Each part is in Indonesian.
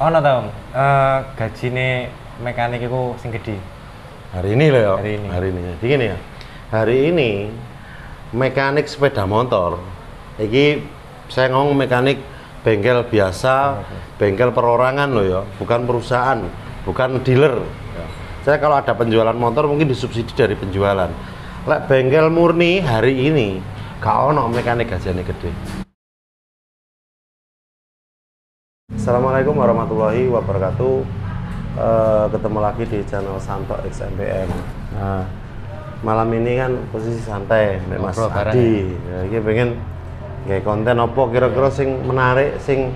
ono ta, gajine mekanik iku sing gede. Hari ini loh ya. Hari ini. Jadi gini ya. Hari ini mekanik sepeda motor. Iki saya ngomong mekanik bengkel biasa, bengkel perorangan loh ya, bukan perusahaan, bukan dealer. Ya. Saya kalau ada penjualan motor mungkin disubsidi dari penjualan. Lek bengkel murni hari ini, gak ono mekanik gajiannya gede. Assalamualaikum warahmatullahi wabarakatuh. Ketemu lagi di channel Santo XMPM. Nah, malam ini kan posisi santai, Mas Adi. Ya, ini pengen kayak konten opo kira-kira sing menarik, sing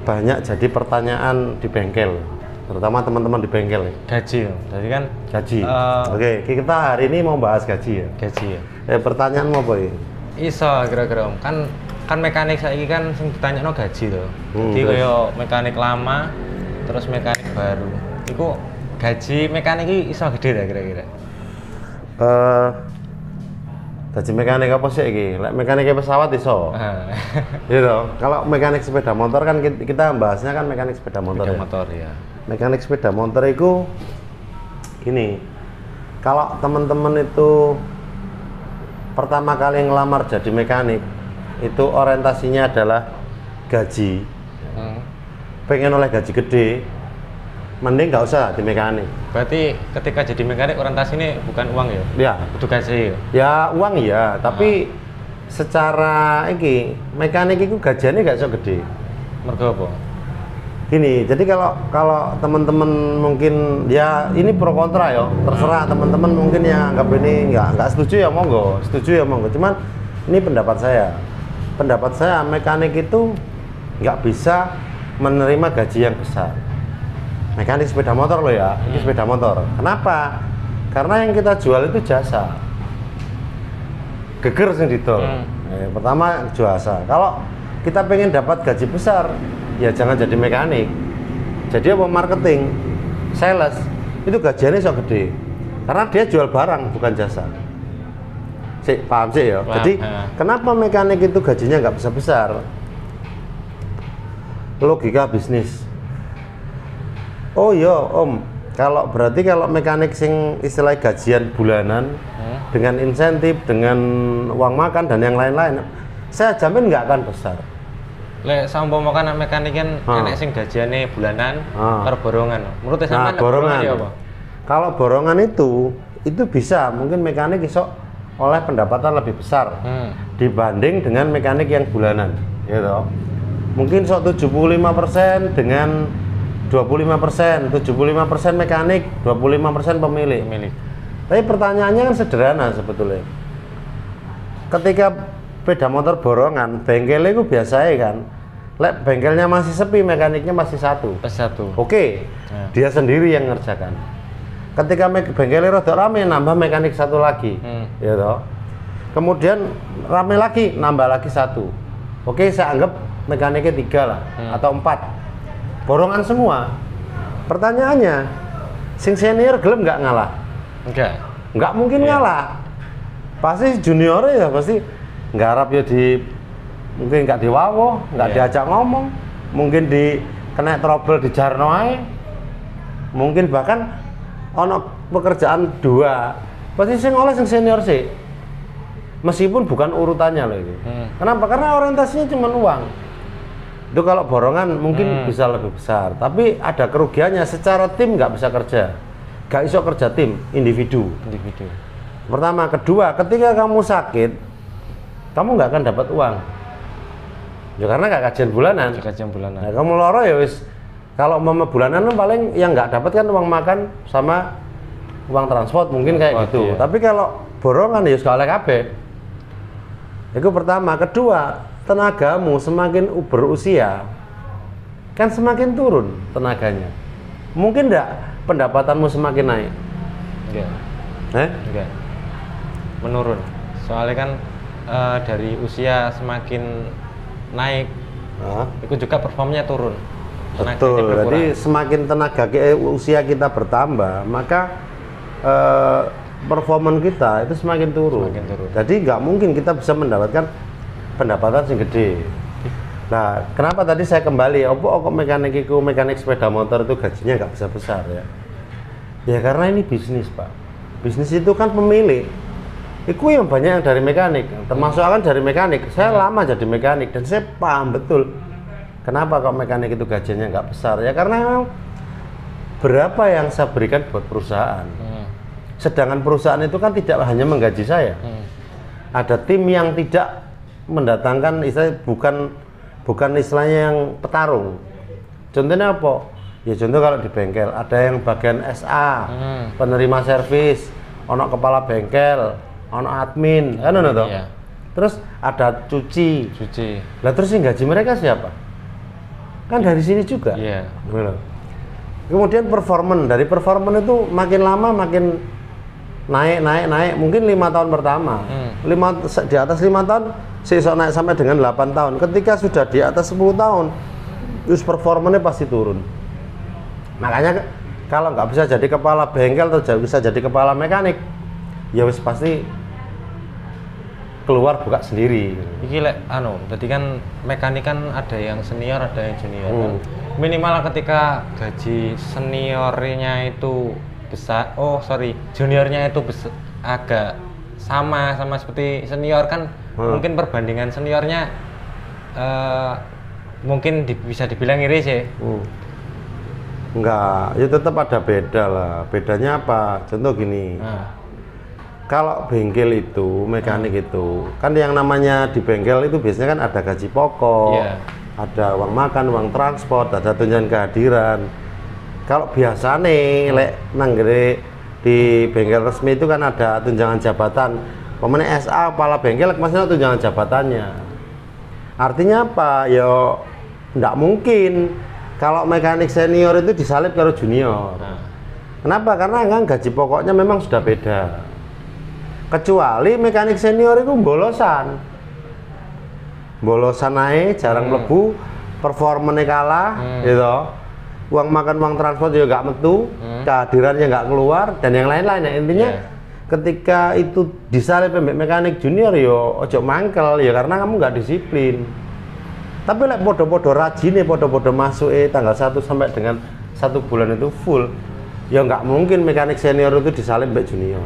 banyak jadi pertanyaan di bengkel, terutama teman-teman di bengkel. Gaji, jadi kan gaji. Oke, kita hari ini mau bahas gaji ya. Gaji ya. Pertanyaan mau apa ya? Iso kira-kira kan mekanik saiki kan sing ditanyakno gaji to. Jadi kaya mekanik lama terus mekanik baru. Iku gaji mekanik iki iso gede ta kira-kira? Gaji mekanik apa sih iki? Lek mekanik pesawat iso. Gitu. Kalau mekanik sepeda motor kan kita bahasnya kan mekanik sepeda motor. Sepeda motor ya. Mekanik sepeda motor itu gini. Kalau teman-teman itu pertama kali ngelamar jadi mekanik, itu orientasinya adalah gaji. Pengen oleh gaji gede, mending nggak usah di mekanik. Berarti ketika jadi mekanik orientasi ini bukan uang ya? Ya. Butuh gaji ya? Ya uang ya, tapi secara iki mekanik itu gajiannya nggak so gede. Mergo apa? Gini, jadi kalau teman-teman mungkin ya ini pro kontra ya, terserah teman-teman mungkin yang anggap ini nggak setuju ya monggo, setuju ya monggo. Cuman ini pendapat saya. Pendapat saya mekanik itu nggak bisa menerima gaji yang besar. Mekanik sepeda motor loh ya, ini sepeda motor. Kenapa? Karena yang kita jual itu jasa. Geger sing didol. Pertama jasa. Kalau kita pengen dapat gaji besar, ya jangan jadi mekanik. Jadi apa marketing, sales, itu gajiannya so gede. Karena dia jual barang bukan jasa. Paham sih ya? Jadi kenapa mekanik itu gajinya nggak besar? Logika bisnis. Oh iya Om, kalau mekanik sing istilah gajian bulanan dengan insentif, dengan uang makan dan yang lain-lain, saya jamin nggak akan besar. Lek saumpama kan mekanik kan enek sing gajiane bulanan karo borongan. Menurut sampean borongan ya apa? Kalau borongan itu bisa mungkin mekanik iso oleh pendapatan lebih besar dibanding dengan mekanik yang bulanan, gitu. Mungkin sok 75% dengan 25%, 75% mekanik, 25% pemilik. Tapi pertanyaannya kan sederhana sebetulnya. Ketika sepeda motor borongan, bengkelnya itu biasa kan. Lek bengkelnya masih sepi, mekaniknya masih satu. Oke, dia sendiri yang ngerjakan. Ketika bengkelnya rada rame, nambah mekanik satu lagi, gitu. Kemudian rame lagi, nambah lagi satu. Oke, saya anggap mekaniknya 3 lah atau 4 borongan semua. Pertanyaannya, sing senior gelem nggak ngalah? Nggak mungkin ngalah. Pasti juniornya ya pasti nggarap ya mungkin nggak diwawo, nggak diajak ngomong, mungkin kena trouble di jarno ae, mungkin bahkan ono pekerjaan 2 pasti sing oleh sing senior sih, meskipun bukan urutannya loh itu. Kenapa? Karena orientasinya cuma uang. Itu kalau borongan mungkin bisa lebih besar, tapi ada kerugiannya. Secara tim nggak bisa kerja, nggak iso kerja tim, individu. Pertama, kedua, ketika kamu sakit, kamu nggak akan dapat uang. Ya karena nggak kajian bulanan. Nah, kamu loro ya wis. Kalau bulanan paling yang nggak dapat kan uang makan sama uang transport mungkin kayak gitu. Tapi kalau borongan ya sekali kabeh. Itu pertama. Kedua, tenagamu semakin berusia kan semakin turun tenaganya. Mungkin enggak pendapatanmu semakin naik? Enggak. Menurun. Soalnya kan dari usia semakin naik, itu juga performanya turun. Betul. Jadi semakin usia kita bertambah, maka performa kita itu semakin turun. Jadi nggak mungkin kita bisa mendapatkan pendapatan yang gede. Nah, kenapa tadi saya kembali? Kok mekanik sepeda motor itu gajinya nggak besar-besar ya? Ya karena ini bisnis, Pak. Bisnis itu kan pemilik. Itu yang banyak yang dari mekanik, termasuk kan dari mekanik. Saya lama jadi mekanik dan saya paham betul kenapa kok mekanik itu gajinya nggak besar. Ya karena memang berapa yang saya berikan buat perusahaan. Sedangkan perusahaan itu kan tidak hanya menggaji saya. Ada tim yang tidak mendatangkan, bukan istilahnya yang petarung. Contohnya apa? Ya contoh kalau di bengkel ada yang bagian SA, penerima servis, ono kepala bengkel, ono admin, kan ono toh. Iya. Terus ada cuci. Lah terus yang gaji mereka siapa? Kan dari sini juga. Iya. Kemudian dari performan itu makin lama makin naik. Mungkin 5 tahun pertama. Di atas 5 tahun seesok naik sampai dengan 8 tahun. Ketika sudah di atas 10 tahun, terus performanya pasti turun. Makanya kalau nggak bisa jadi kepala bengkel atau bisa jadi kepala mekanik, ya wis pasti keluar buka sendiri. Iki jadi kan mekanik kan ada yang senior, ada yang junior. Kan? Minimal ketika gaji seniornya itu besar, juniornya itu agak sama seperti senior kan, mungkin perbandingan seniornya mungkin bisa dibilang iris ya. Enggak, ya tetap ada beda lah. Bedanya apa? Contoh gini. Kalau bengkel itu, mekanik itu, kan yang namanya di bengkel itu biasanya kan ada gaji pokok, ada uang makan, uang transport, ada tunjangan kehadiran. Kalau biasa nih, nanggere di bengkel resmi itu kan ada tunjangan jabatan. Pemene SA, kepala bengkel, maksudnya tunjangan jabatannya. Artinya apa? Ya, enggak mungkin kalau mekanik senior itu disalib ke junior. Kenapa? Karena kan gaji pokoknya memang sudah beda. Kecuali mekanik senior itu bolosan naik, jarang mlebu, performanya kalah, gitu. Uang makan, uang transport juga nggak metu, kehadirannya nggak keluar, dan yang lain-lain. Nah, intinya ketika itu disalib mekanik junior, yo ojo mangkel, ya karena kamu nggak disiplin. Tapi podo-podo rajin podo-podo masuk tanggal 1 sampai dengan 1 bulan itu full, ya nggak mungkin mekanik senior itu disalib mbak junior.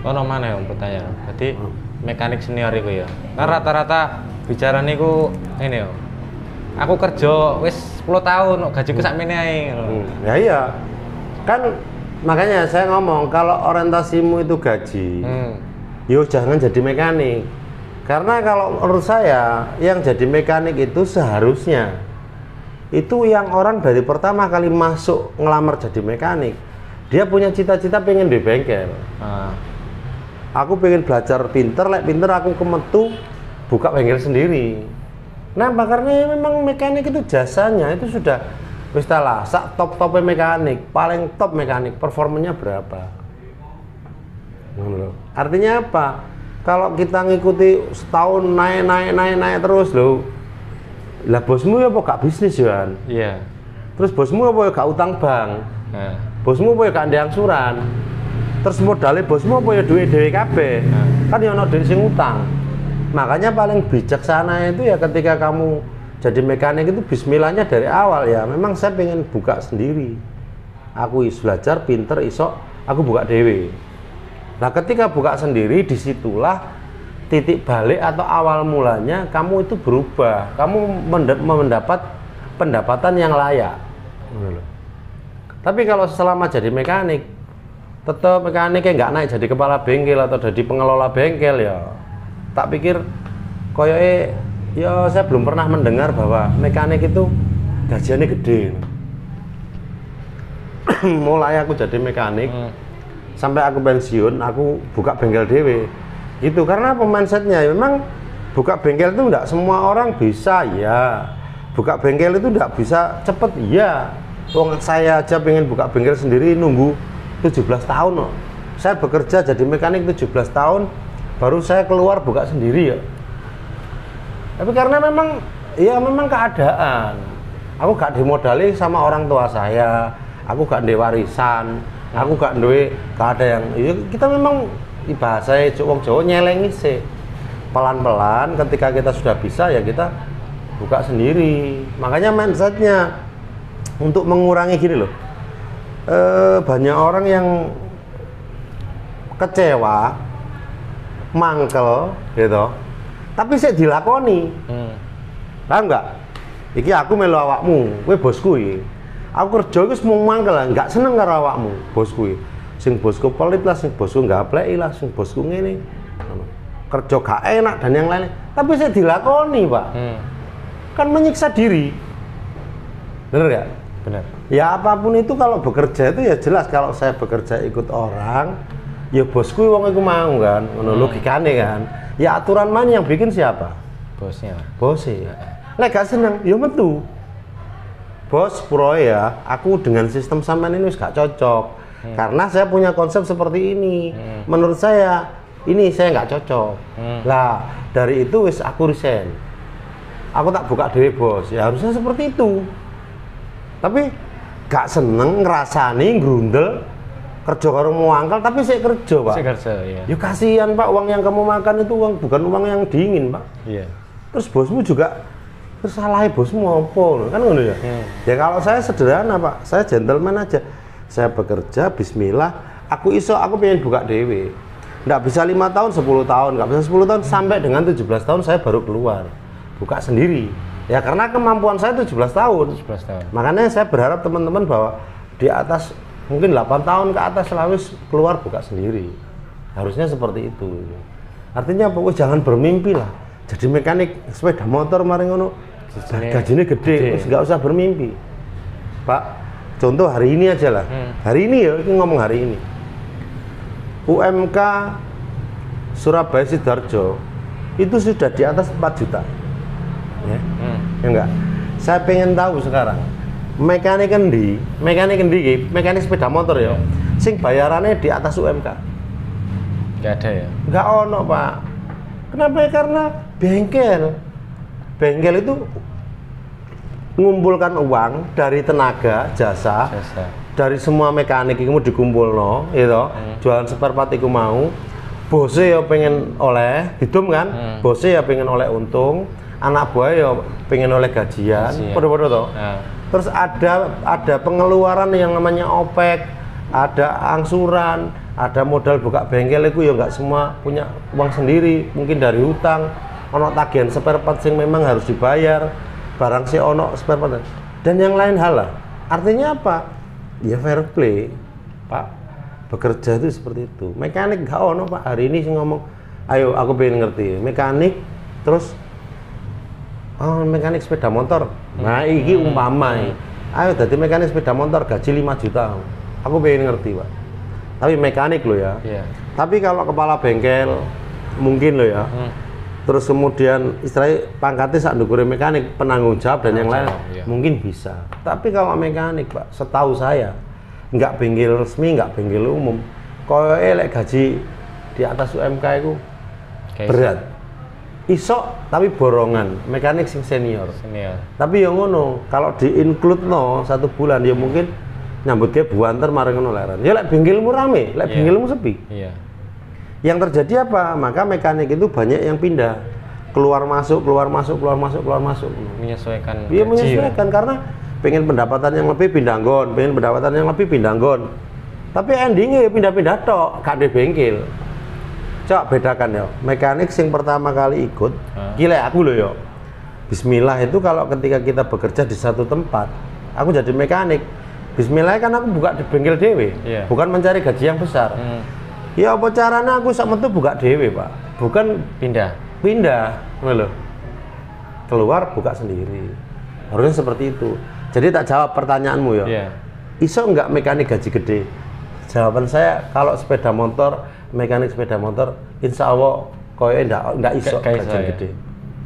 Ono mana yang pertanyaan? Berarti mekanik senior itu ya. Kan rata-rata bicara niku ini yo. Aku kerja wis 10 tahun, gajiku sakmene ae. Ya iya. Kan makanya saya ngomong kalau orientasimu itu gaji, yo jangan jadi mekanik. Karena kalau menurut saya yang jadi mekanik itu seharusnya itu yang orang dari pertama kali masuk ngelamar jadi mekanik, dia punya cita-cita pengen di bengkel. Aku pengen belajar pinter, pinter aku kemetu buka bengkel sendiri. Kenapa? Karena memang mekanik itu jasanya itu sudah wis lah sak top-topnya mekanik, paling top mekanik, performanya berapa. Artinya apa? Kalau kita ngikuti setahun naik terus loh. Lah bosmu ya apa gak bisnis ya? Iya. Terus bosmu apa ya gak utang bank? Bosmu apa ya gak ndek angsuran? Terus modalnya bosmu apa ya duit dhewe kabeh? Kan ya ono duit sing utang. Makanya paling bijaksana itu ya ketika kamu jadi mekanik itu bismillahnya dari awal ya. Memang saya pengen buka sendiri. Aku belajar pinter isok aku buka dewe. Nah ketika buka sendiri disitulah titik balik atau awal mulanya kamu itu berubah. Kamu mendapat pendapatan yang layak. Tapi kalau selama jadi mekanik tetap mekaniknya nggak naik jadi kepala bengkel atau jadi pengelola bengkel ya. Tak pikir koyoke ya saya belum pernah mendengar bahwa mekanik itu gajiannya gede. Mulai aku jadi mekanik sampai aku pensiun, aku buka bengkel dewe. Itu karena mindsetnya memang buka bengkel itu enggak semua orang bisa ya. Buka bengkel itu enggak bisa cepet ya. Wong saya aja pengen buka bengkel sendiri nunggu 17 tahun loh. Saya bekerja jadi mekanik 17 tahun baru saya keluar buka sendiri ya. Tapi karena memang keadaan. Aku gak dimodali sama orang tua saya. Aku gak ndek warisan. Aku gak ada yang ya kita memang bahasa wong Jawa nyelengi sih. Pelan-pelan ketika kita sudah bisa ya kita buka sendiri. Makanya mindsetnya untuk mengurangi gini loh, banyak orang yang kecewa, mangkel gitu, tapi saya dilakoni. Paham nggak? Iki aku melu awakmu, kowe bosku iki. Aku kerja iku mung mangkel, nggak seneng karo awakmu, bosku iki. Sing bosku pelit lah, sing bosku gapleki lah, sing bosku ngene. Kerja gak enak dan yang lain. Tapi saya dilakoni, Pak. Kan menyiksa diri. Bener nggak? Bener. Ya apapun itu kalau bekerja itu ya jelas kalau saya bekerja ikut orang, ya bosku wong iku mau kan, ngono logikane kan. Ya aturan main yang bikin siapa? Bosnya. Bosnya. Lek gak seneng, ya metu. Bos, pro ya, aku dengan sistem sampean ini wis gak cocok. Karena saya punya konsep seperti ini. Menurut saya ini saya nggak cocok. Lah dari itu wis aku resign. Aku tak buka dhewe bos. Ya harusnya seperti itu. Tapi gak seneng ngerasani grundel kerja karo muangkel tapi saya kerja, Pak. Saya kerja, iya. Ya kasihan, Pak, uang yang kamu makan itu uang bukan uang yang dingin, Pak. Iya. Terus bosmu juga terus salahnya bosmu apa? Kan ngono ya. Ya kalau saya sederhana, Pak. Saya gentleman aja. Saya bekerja bismillah, aku pengen buka dewe. Nggak bisa 5 tahun, 10 tahun, nggak bisa 10 tahun sampai dengan 17 tahun saya baru keluar. Buka sendiri. Ya karena kemampuan saya 17 tahun. 17 tahun. Makanya saya berharap teman-teman bahwa di atas mungkin 8 tahun ke atas selalu keluar buka sendiri. Harusnya seperti itu. Artinya pokoknya jangan bermimpi lah. Jadi mekanik sepeda motor mari ngono. Gajinya gede, terus nggak usah bermimpi. Pak, contoh hari ini aja lah. Hari ini ya, ini ngomong hari ini. UMK Surabaya Sidoarjo itu sudah di atas 4 juta. Ya, ya enggak. Saya pengen tahu sekarang mekanik endi, mekanik sepeda motor ya, sing bayarannya di atas UMK. Nggak ada ya? Nggak ono, Pak. Kenapa? Karena bengkel itu mengumpulkan uang dari tenaga, jasa. Dari semua mekanik itu dikumpulno, gitu. Jualan spare part itu mau. Bosnya ya pengen oleh hidup kan, bosnya ya pengen oleh untung. Anak buah ya pengen oleh gajian, podo-podo toh. Terus ada pengeluaran yang namanya OPEK, ada angsuran, ada modal buka bengkel itu ya nggak semua punya uang sendiri, mungkin dari hutang, ono tagihan spare part yang memang harus dibayar, barang si ono spare part dan yang lain hal lah. Artinya apa? Ya fair play, Pak. Bekerja itu seperti itu. Mekanik nggak ono, Pak. Hari ini sih ngomong, ayo aku pengen ngerti mekanik, terus mekanik sepeda motor. Nah, iki umpama ayo dadi mekanik sepeda motor gaji 5 juta. Aku pengen ngerti, Pak. Tapi mekanik lo ya. Tapi kalau kepala bengkel mungkin lo ya. Terus kemudian istilahnya pangkatnya sak ndukure mekanik, penanggung jawab dan yang lain mungkin bisa. Tapi kalau mekanik, Pak, setahu saya nggak bengkel resmi, nggak bengkel umum. Koyoke lek gaji di atas UMK itu berat. Isok tapi borongan, mekanik sing senior. Tapi yang ngono, kalau di-include no 1 bulan ya mungkin nyambut ke buanter marang ngono leran. Ya lek bengkelmu rame, lek bengkelmu sepi. Yang terjadi apa? Maka mekanik itu banyak yang pindah. Keluar masuk. Menyesuaikan. Iya, menyesuaikan karena pengen pendapatan yang lebih pindah nggon, Tapi endingnya ya pindah-pindah tok, gak ada bengkel. Coba bedakan ya, mekanik sing pertama kali ikut, gila aku loh ya. Bismillah itu kalau ketika kita bekerja di satu tempat, aku jadi mekanik. Bismillah kan aku buka di bengkel dewe, bukan mencari gaji yang besar. Ya apa caranya aku sak metu buka dewe, Pak. Bukan pindah, loh. Keluar buka sendiri. Harusnya seperti itu. Jadi tak jawab pertanyaanmu ya. Iso nggak mekanik gaji gede? Jawaban saya kalau sepeda motor, mekanik sepeda motor, insya Allah koyoke nggak iso gaji gede.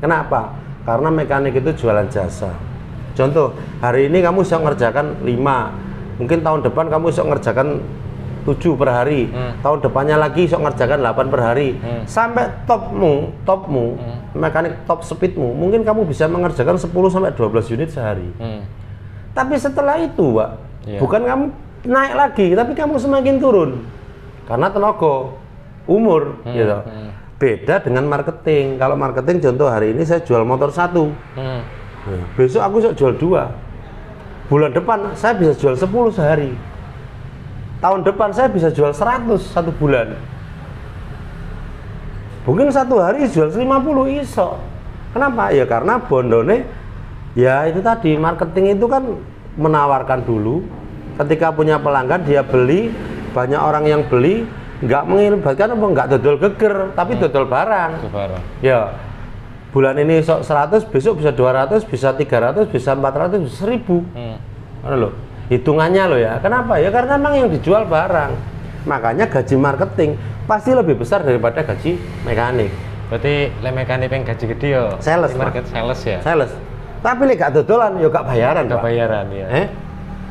Kenapa? Karena mekanik itu jualan jasa. Contoh, hari ini kamu bisa ngerjakan 5, mungkin tahun depan kamu bisa ngerjakan 7 per hari, tahun depannya lagi bisa ngerjakan 8 per hari, sampai topmu, mekanik top speedmu, mungkin kamu bisa mengerjakan 10-12 unit sehari. Tapi setelah itu, Pak, bukan kamu naik lagi, tapi kamu semakin turun karena tenaga, umur, gitu. Beda dengan marketing. Kalau marketing, contoh hari ini saya jual motor 1, Nah, besok aku bisa jual 2. Bulan depan saya bisa jual 10 sehari. Tahun depan saya bisa jual 100 satu bulan. Mungkin satu hari jual 50 iso. Kenapa? Ya karena bondone ya itu tadi, marketing itu kan menawarkan dulu. Ketika punya pelanggan dia beli, banyak orang yang beli, nggak mengilibatkan apa nggak dodol geger, tapi dodol barang. Ya. Bulan ini 100, besok bisa 200, bisa 300, bisa 400, bisa 1000. Mana loh? Hitungannya loh ya. Kenapa? Ya karena memang yang dijual barang. Makanya gaji marketing pasti lebih besar daripada gaji mekanik. Berarti mekanik yang gaji gede ya? Sales, market sales ya? Sales. Tapi gak dodolan, ya gak bayaran, Gak bayaran, ya.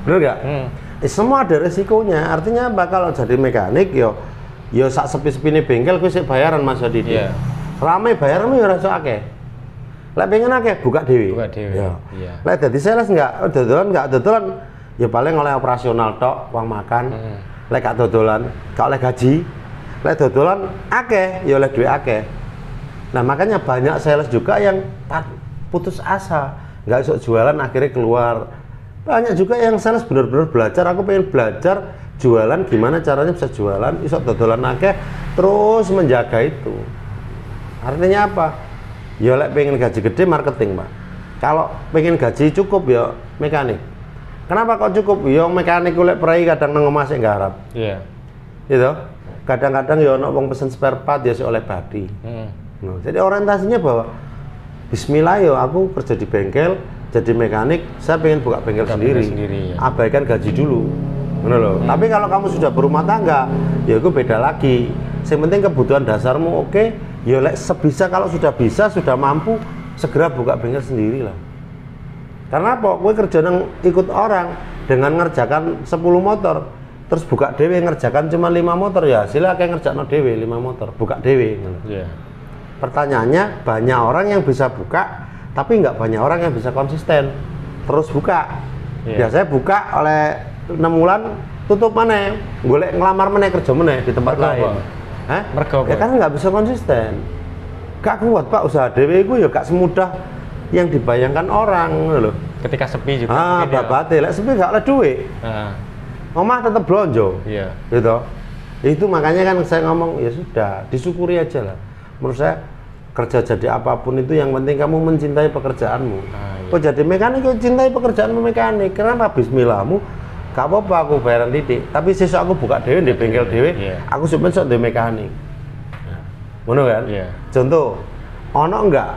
Bener gak? Semua ada resikonya. Artinya apa? Kalau jadi mekanik, yo sak sepi-sepi nih bengkel, gue sih bayaran Mas Odi. Yeah. Rame bayaran ya rasa akeh. Lek pengen akeh buka dewi. Buka dewi. Ya. Yeah. Lek dadi sales enggak dodolan, ya paling oleh operasional tok, uang makan. Lek gak dodolan, gak oleh gaji. Lek dodolan akeh, ya oleh duit akeh. Nah, makanya banyak sales juga yang putus asa, nggak iso jualan akhirnya keluar. Banyak juga yang sales bener-bener belajar, aku pengen belajar jualan gimana caranya bisa jualan, iso dodolan akeh, terus menjaga itu. Artinya apa? Ya lek pengen gaji gede marketing, Pak. Kalau pengen gaji cukup ya mekanik. Kenapa kok cukup? Ya mekanik lek perai kadang nang omah sik garap. Iya. Gitu. Kadang-kadang ya ono wong pesen spare part ya sik oleh badi. Nah, jadi orientasinya bahwa bismillah yo aku kerja di bengkel, jadi mekanik, saya pengen buka bengkel sendiri. Ya. Abaikan gaji dulu. Benar loh. Tapi kalau kamu sudah berumah tangga, ya itu beda lagi. Yang penting kebutuhan dasarmu oke, ya lek sebisa kalau sudah bisa, sudah mampu, segera buka bengkel sendiri lah. Karena apa? Gue kerja ikut orang dengan ngerjakan 10 motor, terus buka dewe ngerjakan cuma 5 motor ya, hasilnya kayak ngerjakan dewe 5 motor, buka dewe. Yeah. Pertanyaannya, banyak orang yang bisa buka, tapi nggak banyak orang yang bisa konsisten terus buka. Biasanya buka oleh 6 bulan tutup mana, golek ngelamar mana, kerja mana di tempat lain. Ya kan nggak bisa konsisten, gak kuat Pak usaha dewe itu ya gak semudah yang dibayangkan orang loh. Ketika sepi juga. Babate, lek sepi gak ada duit. Omah tetap belanja. Iya. Gitu. Itu makanya kan saya ngomong ya sudah, disyukuri aja lah. Menurut saya kerja jadi apapun itu yang penting kamu mencintai pekerjaanmu. Kok jadi mekanik kok cintai pekerjaanmu mekanik. Kenapa? Bismillahmu gak apa-apa aku bayaran titik, tapi sesuk aku buka dewe di bengkel dewe, aku sampeyan sok di mekanik. Ngono kan? Contoh, ono enggak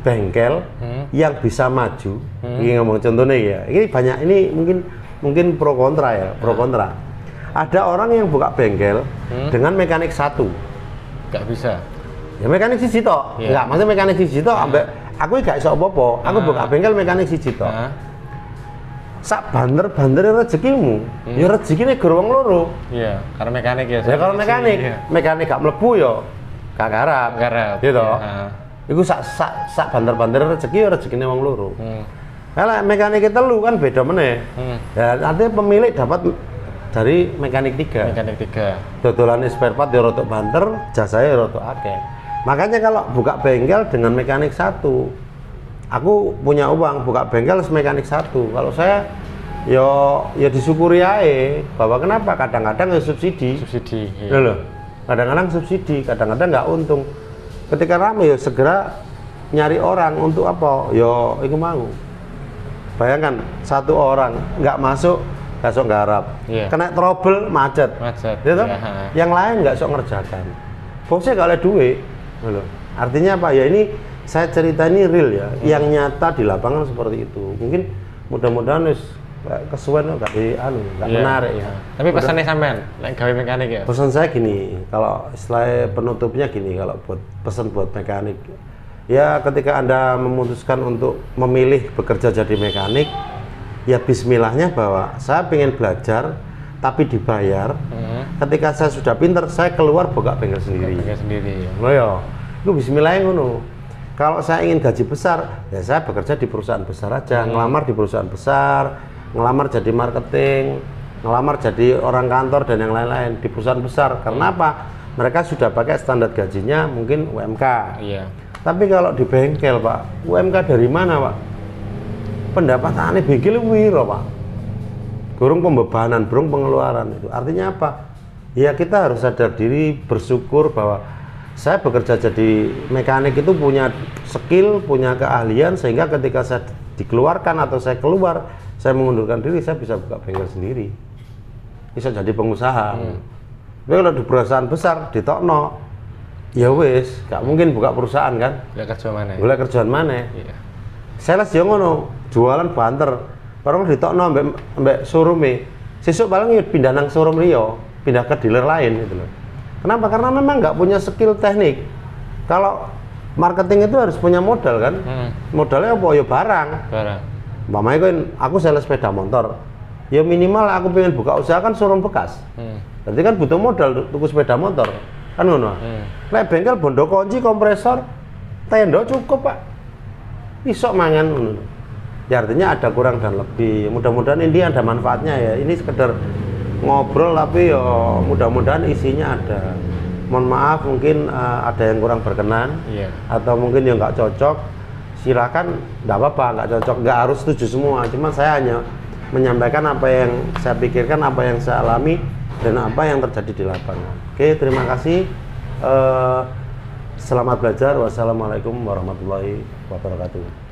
bengkel yang bisa maju? Ini ngomong contohnya ya. Ini banyak, ini mungkin pro kontra ya, pro kontra. Ada orang yang buka bengkel dengan mekanik 1. Gak bisa. Ya mekanik siji tok. Enggak, maksudnya mekanik siji tok ambek aku gak iso apa-apa. Aku buka bengkel mekanik siji tok. Sak banter-bantere rezekimu, ya rezekine gur wong loro. Iya, karena mekanik ya. Ya kalau mekanik, mekanik gak mlebu ya gak garap. Gitu. Iku sak banter-bantere rezeki ya rezekine wong loro. Kalau mekanik 3 kan beda meneh. Ya artinya pemilik dapat dari mekanik 3. Mekanik 3. Dodolane spare part ya rotok banter, jasanya ya rotok akeh. Makanya kalau buka bengkel dengan mekanik 1, aku punya uang buka bengkel mekanik 1. Kalau saya ya disyukuri aja bahwa kenapa kadang-kadang ya subsidi. Iya. Loh. Kadang-kadang subsidi, kadang-kadang nggak untung. Ketika rame ya segera nyari orang untuk apa? Ya iku mau. Bayangkan 1 orang nggak masuk, nggak sok garap, kena trouble macet. Gitu? Yang lain nggak sok ngerjakan. Bosnya nggak ada duit. Loh. Artinya apa? Ya ini saya cerita ini real ya, yang nyata di lapangan seperti itu. Mungkin mudah-mudahan kesuwen nggak menarik ya. Tapi pesannya sampean, gawe mekanik ya. Pesan saya gini, kalau istilah penutupnya gini, kalau pesan buat mekanik, ya ketika Anda memutuskan untuk memilih bekerja jadi mekanik, ya bismillahnya bahwa saya pengen belajar, tapi dibayar. Ketika saya sudah pinter, saya keluar buka bengkel sendiri. Oh ya, itu bismillahnya ngono. Kalau saya ingin gaji besar, ya saya bekerja di perusahaan besar aja, ngelamar di perusahaan besar, ngelamar jadi marketing, ngelamar jadi orang kantor dan yang lain-lain di perusahaan besar. Karena apa? Mereka sudah pakai standar gajinya mungkin UMK. Tapi kalau di bengkel Pak, UMK dari mana Pak? pendapatannya bengkel wiro Pak. Burung pembebanan, burung pengeluaran itu. Artinya apa? Ya kita harus sadar diri, bersyukur bahwa saya bekerja jadi mekanik itu punya skill, punya keahlian, sehingga ketika saya dikeluarkan atau saya keluar, saya mengundurkan diri, saya bisa buka bengkel sendiri, bisa jadi pengusaha. Tapi kalau di perusahaan besar, ditokno, ya wis, gak mungkin buka perusahaan kan? Boleh kerjaan mana? Boleh kerjaan mana? Iya. Sales yo ngono, jualan banter, barang ditokno mbek showroom-e. Sesuk paling pindah nang showroom liya, pindah ke dealer lain gitu loh. Kenapa? Karena memang nggak punya skill teknik. Kalau marketing itu harus punya modal kan? Modalnya apa? Ya barang. Mamanya kan aku sales sepeda motor. Ya minimal aku pengen buka usaha kan showroom bekas. Berarti kan butuh modal tuku sepeda motor. Kan ngono. Lek bengkel bondo kunci, kompresor, tenda cukup, Pak. Isok mangan ngono. Ya artinya ada kurang dan lebih. Mudah-mudahan ini ada manfaatnya ya. Ini sekedar ngobrol tapi ya mudah-mudahan isinya ada. Mohon maaf mungkin ada yang kurang berkenan atau mungkin yang nggak cocok, silakan, nggak apa-apa, nggak cocok, nggak harus setuju semua. Cuma saya hanya menyampaikan apa yang saya pikirkan, apa yang saya alami dan apa yang terjadi di lapangan. Oke, terima kasih. Selamat belajar. Wassalamualaikum warahmatullahi wabarakatuh.